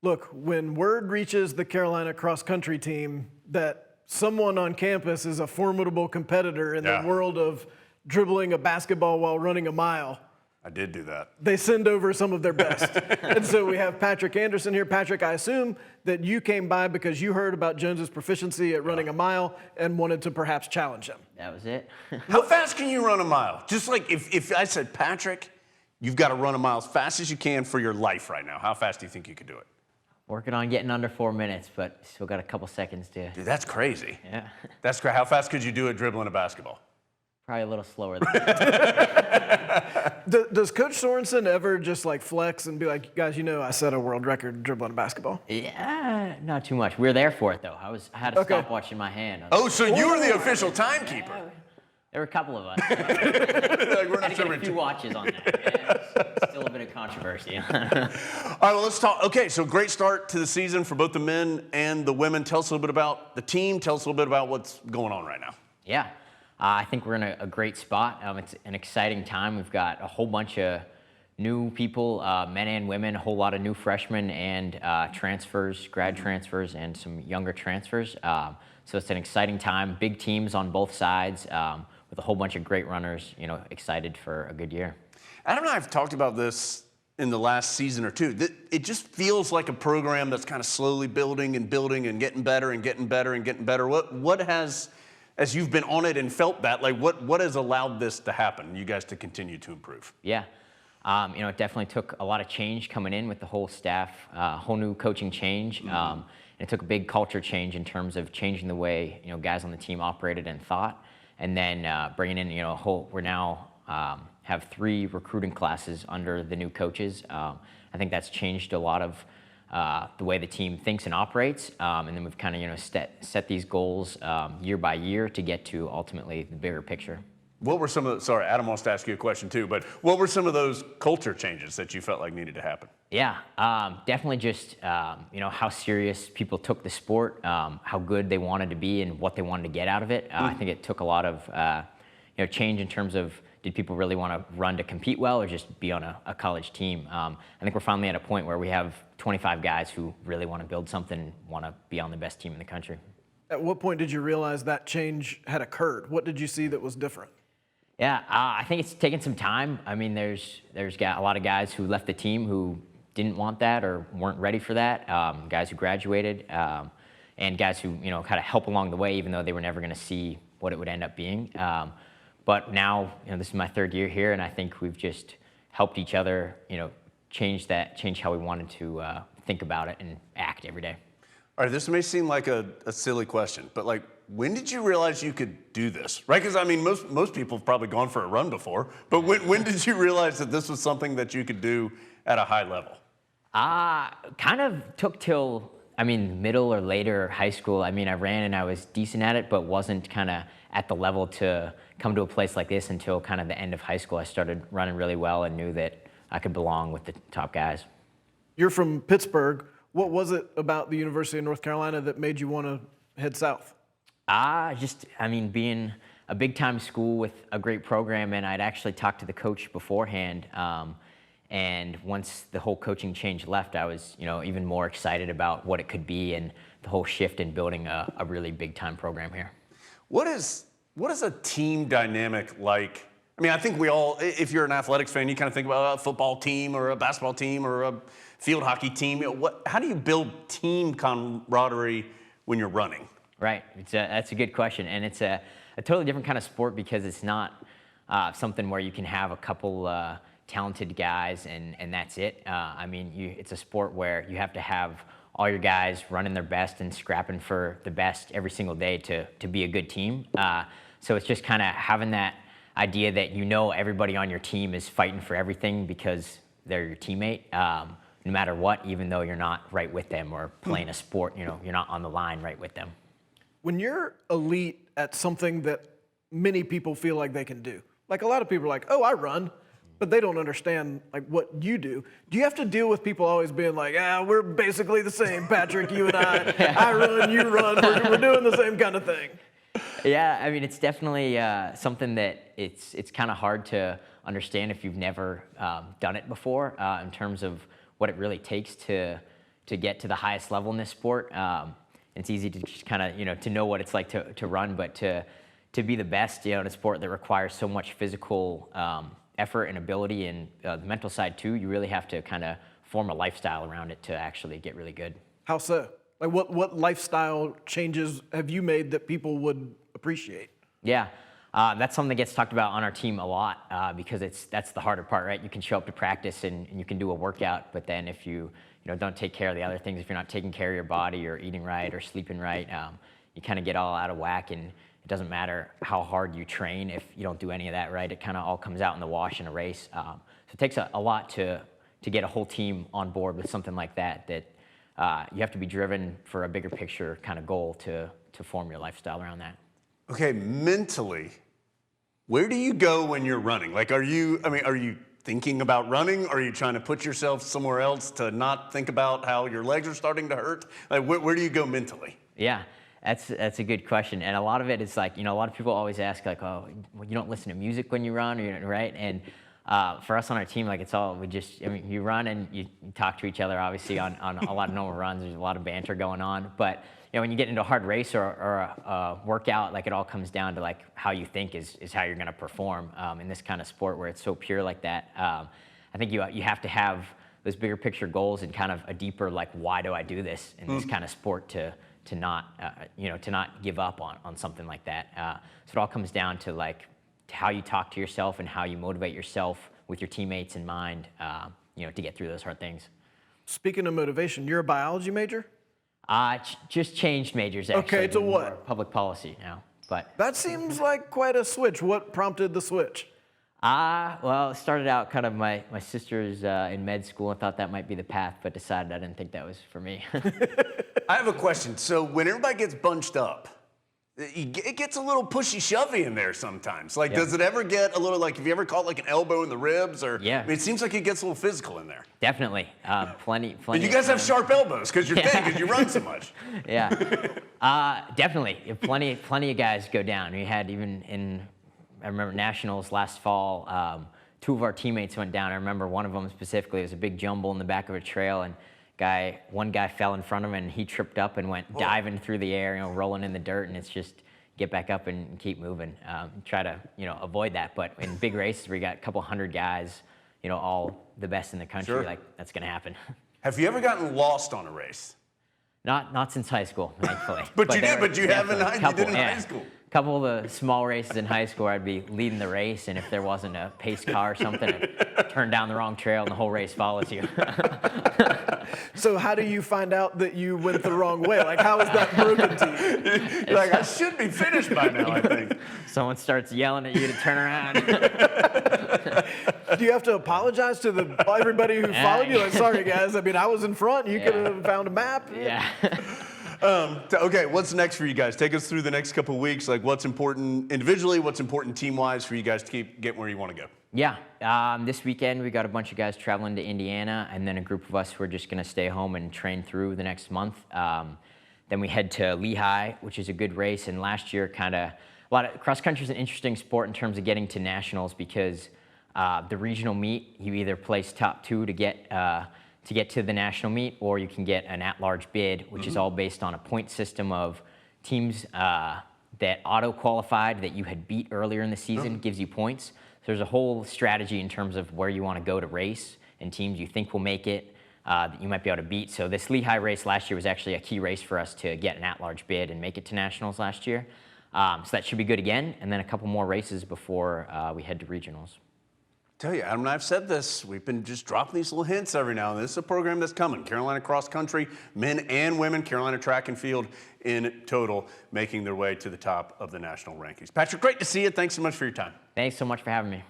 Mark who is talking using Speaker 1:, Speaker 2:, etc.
Speaker 1: Look, when word reaches the Carolina cross-country team that someone on campus is a formidable competitor in the world of dribbling a basketball while running a mile,
Speaker 2: I did do that.
Speaker 1: they send over some of their best. And so we have Patrick Anderson here. Patrick, I assume that you came by because you heard about Jones's proficiency at running a mile and wanted to perhaps challenge him.
Speaker 3: That was it.
Speaker 2: How fast can you run a mile? Just like if I said, Patrick, you've got to run a mile as fast as you can for your life right now. How fast do you think you could do it?
Speaker 3: Working on getting under 4 minutes, but still got a couple seconds to.
Speaker 2: Dude, that's crazy.
Speaker 3: Yeah.
Speaker 2: That's great. How fast could you do it dribbling a basketball?
Speaker 3: Probably a little slower than that.
Speaker 1: Does Coach Sorensen ever just like flex and be like, guys, you know I set a world record dribbling a basketball?
Speaker 3: Yeah, not too much. We were there for it, though. I had a stopwatch in my hand.
Speaker 2: Oh, so you were the official timekeeper.
Speaker 3: There were a couple of us.
Speaker 2: Like, we're
Speaker 3: Had
Speaker 2: not
Speaker 3: to
Speaker 2: sure
Speaker 3: get a few watches on that. Yeah, still a bit of controversy.
Speaker 2: All right, well, let's talk. Okay, so great start to the season for both the men and the women. Tell us a little bit about the team. Tell us a little bit about what's going on right now.
Speaker 3: Yeah, I think we're in a great spot. It's an exciting time. We've got a whole bunch of new people, men and women, a whole lot of new freshmen and transfers, grad transfers, and some younger transfers. So it's an exciting time. Big teams on both sides. With a whole bunch of great runners, excited for a good year.
Speaker 2: Adam and I have talked about this in the last season or two. It just feels like a program that's kind of slowly building and building and getting better and getting better and getting better. What has, as you've been on it and felt that, like what has allowed this to happen, you guys to continue to improve?
Speaker 3: Yeah, it definitely took a lot of change coming in with the whole staff, whole new coaching change. And it took a big culture change in terms of changing the way, guys on the team operated and thought. And then bringing in, we're now have 3 recruiting classes under the new coaches. I think that's changed a lot of the way the team thinks and operates. And then we've kind of, set these goals year by year to get to ultimately the bigger picture.
Speaker 2: What were some of the, sorry, Adam wants to ask you a question too, but what were some of those culture changes that you felt like needed to happen?
Speaker 3: Yeah, definitely just, how serious people took the sport, how good they wanted to be and what they wanted to get out of it. I think it took a lot of, change in terms of did people really want to run to compete well or just be on a college team. I think we're finally at a point where we have 25 guys who really want to build something and want to be on the best team in the country.
Speaker 1: At what point did you realize that change had occurred? What did you see that was different?
Speaker 3: Yeah, I think it's taken some time. I mean, there's got a lot of guys who left the team who didn't want that or weren't ready for that, guys who graduated, and guys who, kind of help along the way, even though they were never going to see what it would end up being. But now, this is my 3rd year here, and I think we've just helped each other, change how we wanted to think about it and act every day.
Speaker 2: All right, this may seem like a silly question, but like, when did you realize you could do this, right? Because I mean, most people have probably gone for a run before, but when did you realize that this was something that you could do at a high level?
Speaker 3: Kind of took till, middle or later high school. I ran and I was decent at it, but wasn't kind of at the level to come to a place like this until kind of the end of high school. I started running really well and knew that I could belong with the top guys.
Speaker 1: You're from Pittsburgh. What was it about the University of North Carolina that made you want to head south?
Speaker 3: Being a big-time school with a great program, and I'd actually talked to the coach beforehand, and once the whole coaching change left, I was, even more excited about what it could be and the whole shift in building a really big-time program here. What
Speaker 2: is a team dynamic like? I think we all, if you're an athletics fan, you kind of think about a football team or a basketball team or a field hockey team. How do you build team camaraderie when you're running?
Speaker 3: Right, that's a good question, and it's a totally different kind of sport because it's not something where you can have a couple talented guys and that's it. It's a sport where you have to have all your guys running their best and scrapping for the best every single day to be a good team. So it's just kind of having that idea that everybody on your team is fighting for everything because they're your teammate, no matter what, even though you're not right with them or playing a sport, you're not on the line right with them.
Speaker 1: When you're elite at something that many people feel like they can do, like a lot of people are like, oh, I run, but they don't understand like what you do. Do you have to deal with people always being like, we're basically the same, Patrick, you and I, I run, you run, we're doing the same kind of thing?
Speaker 3: Yeah, it's definitely something that it's kind of hard to understand if you've never done it before in terms of what it really takes to to get to the highest level in this sport. It's easy to just kind of, to know what it's like to run, but to be the best, in a sport that requires so much physical effort and ability, and the mental side too, you really have to kind of form a lifestyle around it to actually get really good.
Speaker 1: How so? Like what lifestyle changes have you made that people would appreciate?
Speaker 3: Yeah, that's something that gets talked about on our team a lot because that's the harder part, right? You can show up to practice and you can do a workout, but then if you don't take care of the other things, if you're not taking care of your body or eating right or sleeping right, you kind of get all out of whack, and it doesn't matter how hard you train if you don't do any of that right. It kind of all comes out in the wash in a race. So it takes a lot to get a whole team on board with something like that. You have to be driven for a bigger picture kind of goal to form your lifestyle around that.
Speaker 2: Okay, mentally, where do you go when you're running? Like, are you thinking about running? Are you trying to put yourself somewhere else to not think about how your legs are starting to hurt? Like, where do you go mentally?
Speaker 3: Yeah, that's a good question. And a lot of it is like, a lot of people always ask like, oh, you don't listen to music when you run, right? And for us on our team, like it's all, you run and you talk to each other, obviously on a lot of normal runs, there's a lot of banter going on. But when you get into a hard race or a workout, like it all comes down to like how you think is how you're gonna perform in this kind of sport where it's so pure like that. I think you have to have those bigger picture goals and kind of a deeper like, why do I do this in this kind of sport to not give up on something like that. So it all comes down to like how you talk to yourself and how you motivate yourself with your teammates in mind, to get through those hard things.
Speaker 1: Speaking of motivation, you're a biology major?
Speaker 3: Just changed majors actually.
Speaker 1: Okay, to
Speaker 3: Doing
Speaker 1: what?
Speaker 3: more public policy now, but.
Speaker 1: That seems like quite a switch. What prompted the switch?
Speaker 3: Well, it started out kind of my sister's in med school and thought that might be the path, but decided I didn't think that was for me.
Speaker 2: I have a question. So when everybody gets bunched up, it gets a little pushy-shovey in there sometimes. Like, does it ever get a little, like, have you ever caught like an elbow in the ribs? Or
Speaker 3: Yeah.
Speaker 2: It seems like it gets a little physical in there.
Speaker 3: Definitely, plenty.
Speaker 2: And you guys have sharp elbows because you're thin, because you run so much.
Speaker 3: Yeah, definitely. Plenty of guys go down. We had I remember nationals last fall, 2 of our teammates went down. I remember one of them specifically. It was a big jumble in the back of a trail, and one guy fell in front of him, and he tripped up and went diving through the air, rolling in the dirt, and it's just get back up and keep moving. Try to, avoid that. But in big races where you got a couple hundred guys, all the best in the country,
Speaker 2: Sure.
Speaker 3: like that's gonna happen.
Speaker 2: Have you ever gotten lost on a race?
Speaker 3: Not since high school, thankfully.
Speaker 2: But you did in
Speaker 3: definitely
Speaker 2: high school.
Speaker 3: Couple of the small races in high school, I'd be leading the race, and if there wasn't a pace car or something, I'd turn down the wrong trail, and the whole race follows you.
Speaker 1: So how do you find out that you went the wrong way? Like, how is that broken to you?
Speaker 2: You're like, I should be finished by now, I think.
Speaker 3: Someone starts yelling at you to turn around.
Speaker 1: Do you have to apologize to everybody who followed you? Like, sorry guys, I was in front. You could have found a map.
Speaker 3: Yeah.
Speaker 2: Okay, what's next for you guys? Take us through the next couple of weeks. Like, what's important individually, what's important team-wise for you guys to get where you want to go?
Speaker 3: Yeah, this weekend we got a bunch of guys traveling to Indiana, and then a group of us who are just going to stay home and train through the next month. Then we head to Lehigh, which is a good race, and last year cross-country is an interesting sport in terms of getting to nationals because the regional meet, you either place top 2 to get to the national meet, or you can get an at-large bid, which is all based on a point system of teams that auto-qualified that you had beat earlier in the season gives you points. So there's a whole strategy in terms of where you want to go to race and teams you think will make it that you might be able to beat. So this Lehigh race last year was actually a key race for us to get an at-large bid and make it to nationals last year. So that should be good again, and then a couple more races before we head to regionals.
Speaker 2: Tell you, Adam and I have said this. We've been just dropping these little hints every now and then. This is a program that's coming. Carolina cross country, men and women, Carolina track and field in total, making their way to the top of the national rankings. Patrick, great to see you. Thanks so much for your time.
Speaker 3: Thanks so much for having me.